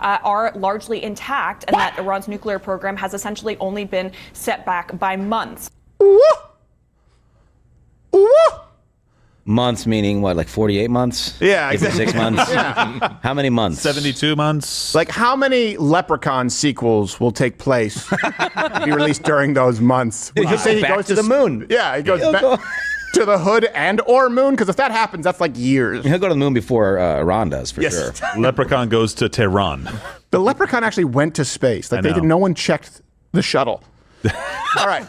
are largely intact, and that Iran's nuclear program has essentially only been set back by months. Months meaning what, like 48 months? Yeah, exactly. 56 months? Yeah. How many months? 72 months. Like, how many Leprechaun sequels will take place, be released during those months? Would you say he Back goes to the moon. Yeah, he goes back to the hood or moon, because if that happens, that's like years. He'll go to the moon before Iran does, for sure. Leprechaun goes to Tehran. The Leprechaun actually went to space. Like, no one checked the shuttle. All right.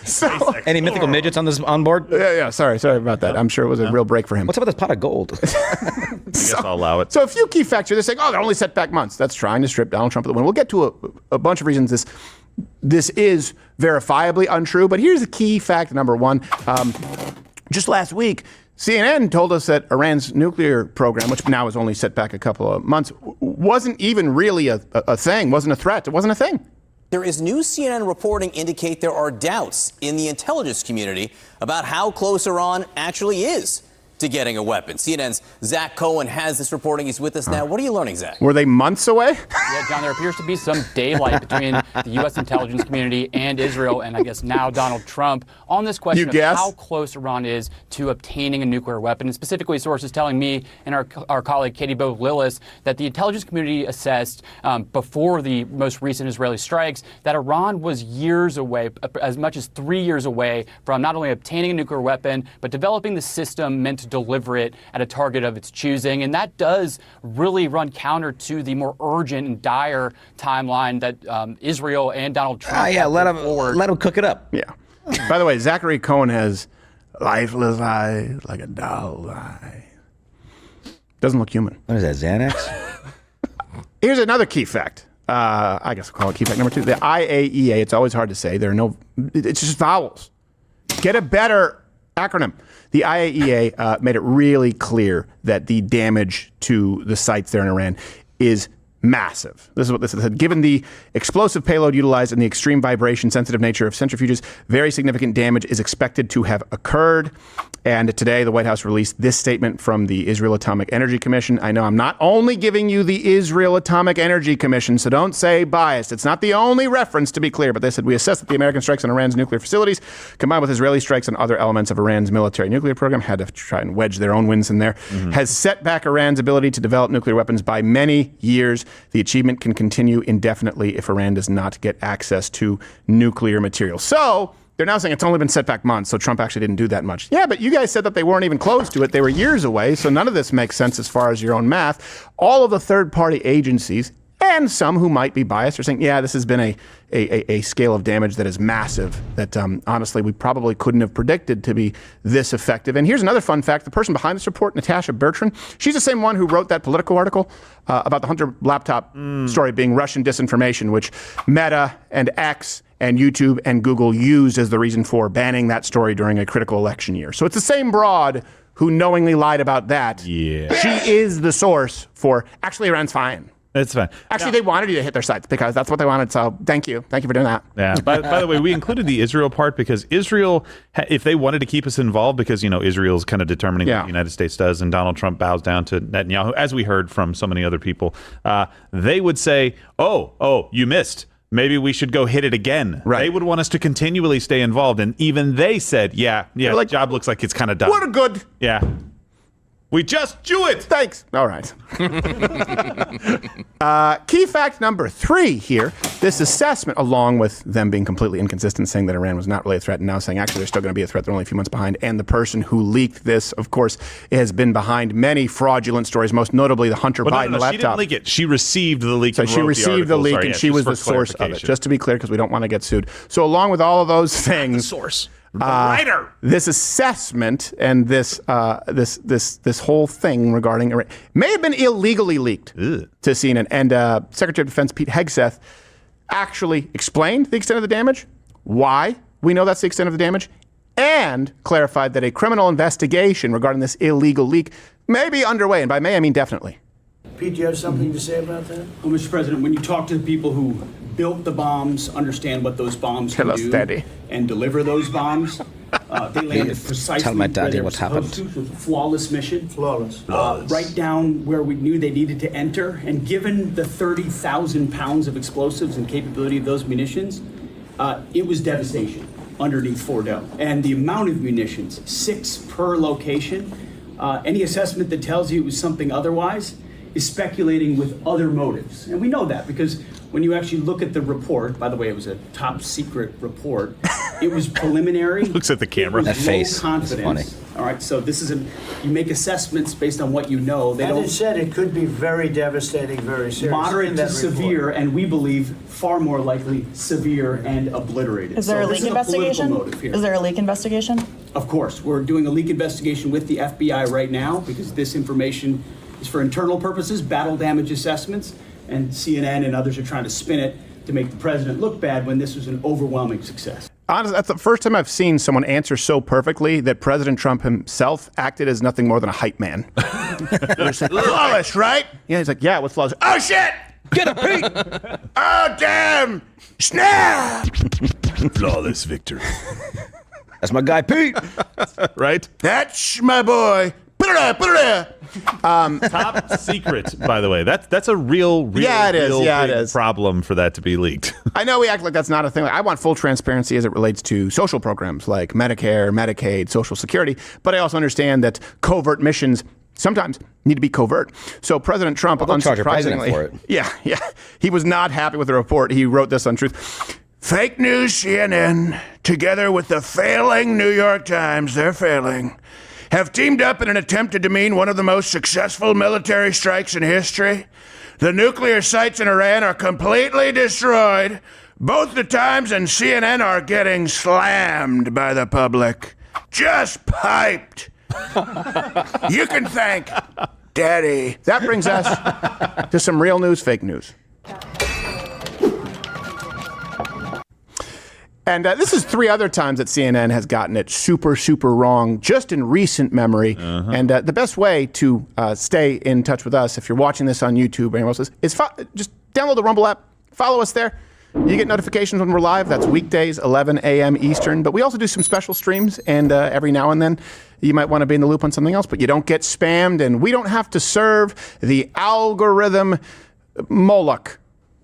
so any mythical midgets on board? Yeah. Sorry about that. I'm sure it was a real break for him. What's up with this pot of gold? I guess I'll allow it. So a few key facts here. They're saying, they're only set back months. That's trying to strip Donald Trump of the win. We'll get to a bunch of reasons this is verifiably untrue. But here's the key fact number one. Just last week, CNN told us that Iran's nuclear program, which now is only set back a couple of months, wasn't even really a thing, wasn't a threat. It wasn't a thing. There is new CNN reporting indicate there are doubts in the intelligence community about how close Iran actually is to getting a weapon. CNN's Zach Cohen has this reporting. He's with us now. What are you learning, Zach? Were they months away? Yeah, John, there appears to be some daylight between the U.S. intelligence community and Israel, and I guess now Donald Trump, on this question of how close Iran is to obtaining a nuclear weapon. And specifically, sources telling me and our colleague Katie Bo-Lillis that the intelligence community assessed before the most recent Israeli strikes that Iran was years away, as much as 3 years away, from not only obtaining a nuclear weapon, but developing the system meant to deliver it at a target of its choosing. And that does really run counter to the more urgent and dire timeline that Israel and Donald Trump let him cook it up. Yeah. By the way, Zachary Cohen has lifeless eyes like a doll's eye. Doesn't look human. What is that, Xanax? Here's another key fact. I guess we'll call it key fact number two. The IAEA, it's always hard to say. It's just vowels. Get a better acronym. The IAEA made it really clear that the damage to the sites there in Iran is massive. This is what this said. Given the explosive payload utilized and the extreme vibration sensitive nature of centrifuges, very significant damage is expected to have occurred. And today, the White House released this statement from the Israel Atomic Energy Commission. I know I'm not only giving you the Israel Atomic Energy Commission, so don't say biased. It's not the only reference, to be clear, but they said, we assessed that the American strikes on Iran's nuclear facilities, combined with Israeli strikes on other elements of Iran's military nuclear program, had to try and wedge their own wins in there, has set back Iran's ability to develop nuclear weapons by many years. The achievement can continue indefinitely if Iran does not get access to nuclear material. So they're now saying it's only been set back months, so Trump actually didn't do that much. Yeah, but you guys said that they weren't even close to it. They were years away, so none of this makes sense as far as your own math. All of the third-party agencies, and some who might be biased, are saying, yeah, this has been a scale of damage that is massive, that honestly we probably couldn't have predicted to be this effective. And here's another fun fact. The person behind this report, Natasha Bertrand, she's the same one who wrote that Politico article about the Hunter laptop story being Russian disinformation, which Meta and X and YouTube and Google used as the reason for banning that story during a critical election year. So it's the same broad who knowingly lied about that. Yeah. She is the source for, actually, Iran's fine. It's fine. Actually, they wanted you to hit their sites because that's what they wanted. So thank you. Thank you for doing that. Yeah. By the way, we included the Israel part because Israel, if they wanted to keep us involved, because, Israel's kind of determining what the United States does, and Donald Trump bows down to Netanyahu, as we heard from so many other people, they would say, oh, you missed. Maybe we should go hit it again. Right. They would want us to continually stay involved. And even they said, the job looks like it's kind of done. What a good. Yeah. We just do it. Thanks. All right. Key fact number 3 here. This assessment, along with them being completely inconsistent, saying that Iran was not really a threat, and now saying actually they're still going to be a threat, they're only a few months behind. And the person who leaked this, of course, has been behind many fraudulent stories, most notably the Hunter Biden laptop. She didn't leak it. She received the leak. So she received the leak, and she was the source of it. Just to be clear, because we don't want to get sued. So along with all of those things, the source. The writer. This assessment and this whole thing regarding Iran may have been illegally leaked to CNN. And Secretary of Defense Pete Hegseth actually explained the extent of the damage, why we know that's the extent of the damage, and clarified that a criminal investigation regarding this illegal leak may be underway. And by may, I mean definitely. Pete, do you have something to say about that? Well, Mr. President, when you talk to the people who built the bombs, understand what those bombs can do, Steady. and deliver those bombs, They landed precisely Tell my where daddy they were what supposed to. It was a flawless mission. Flawless. Right down where we knew they needed to enter. And given the 30,000 pounds of explosives and capability of those munitions, it was devastation underneath Fordo. And the amount of munitions, 6 per location, any assessment that tells you it was something otherwise is speculating with other motives. And we know that because when you actually look at the report, by the way, it was a top secret report. It was preliminary. Looks at the camera. It was That face low is confidence. funny. All right, so this is you make assessments based on what you know. They And don't it said it could be very devastating, very serious. moderate in to that severe, report. and we believe far more likely severe and obliterated. Is there So a this leak is a political investigation? motive here. Is there a leak investigation? Of course, we're doing a leak investigation with the FBI right now because this information is for internal purposes, battle damage assessments, and CNN and others are trying to spin it to make the president look bad when this was an overwhelming success. Honestly, that's the first time I've seen someone answer so perfectly that President Trump himself acted as nothing more than a hype man. Flawless, right? Yeah, he's like, yeah, it was flawless. Oh, shit! Get him, Pete! Oh, damn! Snap! Flawless victory. That's my guy, Pete. Right? That's my boy. Put it there, put it there. Top secret, by the way. That's a real Yeah, it is. real Yeah, it big is. problem for that to be leaked. I know we act like that's not a thing. I want full transparency as it relates to social programs like Medicare, Medicaid, Social Security. But I also understand that covert missions sometimes need to be covert. So President Trump, they'll charge a president unsurprisingly, for it. yeah, he was not happy with the report. He wrote this on Truth. Fake news CNN, together with the failing New York Times, they're failing, have teamed up in an attempt to demean one of the most successful military strikes in history. The nuclear sites in Iran are completely destroyed. Both the Times and CNN are getting slammed by the public. Just piped. You can thank Daddy. That brings us to some real news, fake news. And this is 3 other times that CNN has gotten it super, super wrong, just in recent memory. And the best way to stay in touch with us, if you're watching this on YouTube or anyone else, is just download the Rumble app, follow us there. You get notifications when we're live. That's weekdays, 11 a.m. Eastern. But we also do some special streams, and every now and then you might want to be in the loop on something else, but you don't get spammed, and we don't have to serve the algorithm Moloch.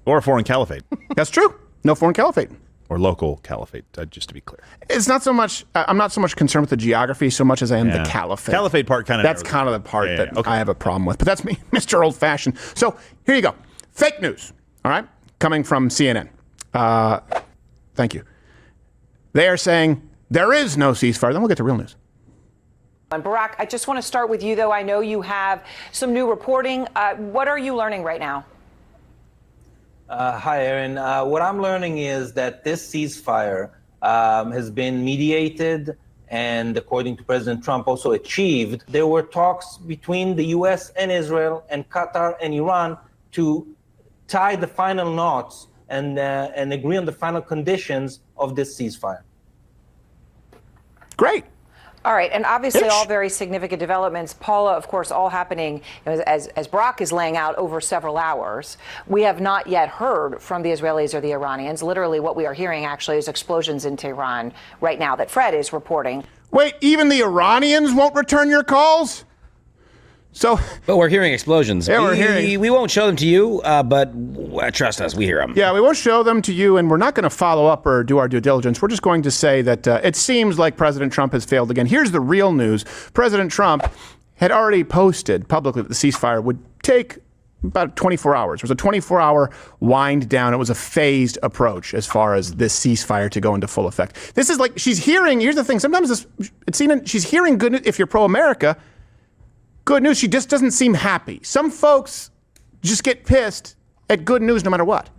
Or a foreign caliphate. That's true. No foreign caliphate. Or local caliphate, just to be clear. It's not so much, I'm not so much concerned with the geography so much as I am the caliphate. Caliphate part kind of. That's kind of the part that I have a problem with. But that's me, Mr. Old Fashioned. So here you go. Fake news, all right? Coming from CNN. Thank you. They are saying there is no ceasefire. Then we'll get to real news. And Barak, I just want to start with you, though. I know you have some new reporting. What are you learning right now? Hi, Erin. What I'm learning is that this ceasefire has been mediated and, according to President Trump, also achieved. There were talks between the U.S. and Israel and Qatar and Iran to tie the final knots and agree on the final conditions of this ceasefire. Great. All right, and obviously all very significant developments. Paula, of course, all happening as Barak is laying out over several hours. We have not yet heard from the Israelis or the Iranians. Literally what we are hearing actually is explosions in Tehran right now that Fred is reporting. Wait, even the Iranians won't return your calls? But we're hearing explosions. Yeah, we're hearing. We won't show them to you, but trust us, we hear them. Yeah, we won't show them to you, and we're not going to follow up or do our due diligence. We're just going to say that it seems like President Trump has failed again. Here's the real news. President Trump had already posted publicly that the ceasefire would take about 24 hours. It was a 24-hour wind down. It was a phased approach as far as this ceasefire to go into full effect. This is like she's hearing, here's the thing, sometimes she's hearing good news if you're pro-America. Good news, she just doesn't seem happy. Some folks just get pissed at good news no matter what.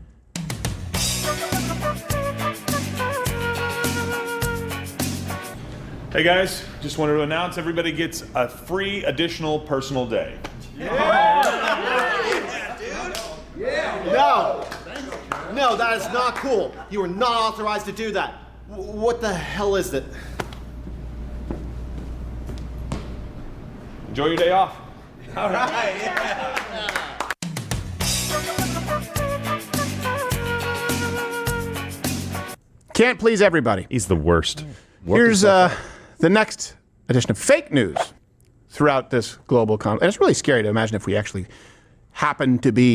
Hey guys, just wanted to announce everybody gets a free additional personal day. No, that is not cool. You are not authorized to do that. What the hell is it? Enjoy your day off. All right. Yeah. Can't please everybody. He's the worst. Here's the next edition of fake news throughout this global conflict. And it's really scary to imagine if we actually happen to be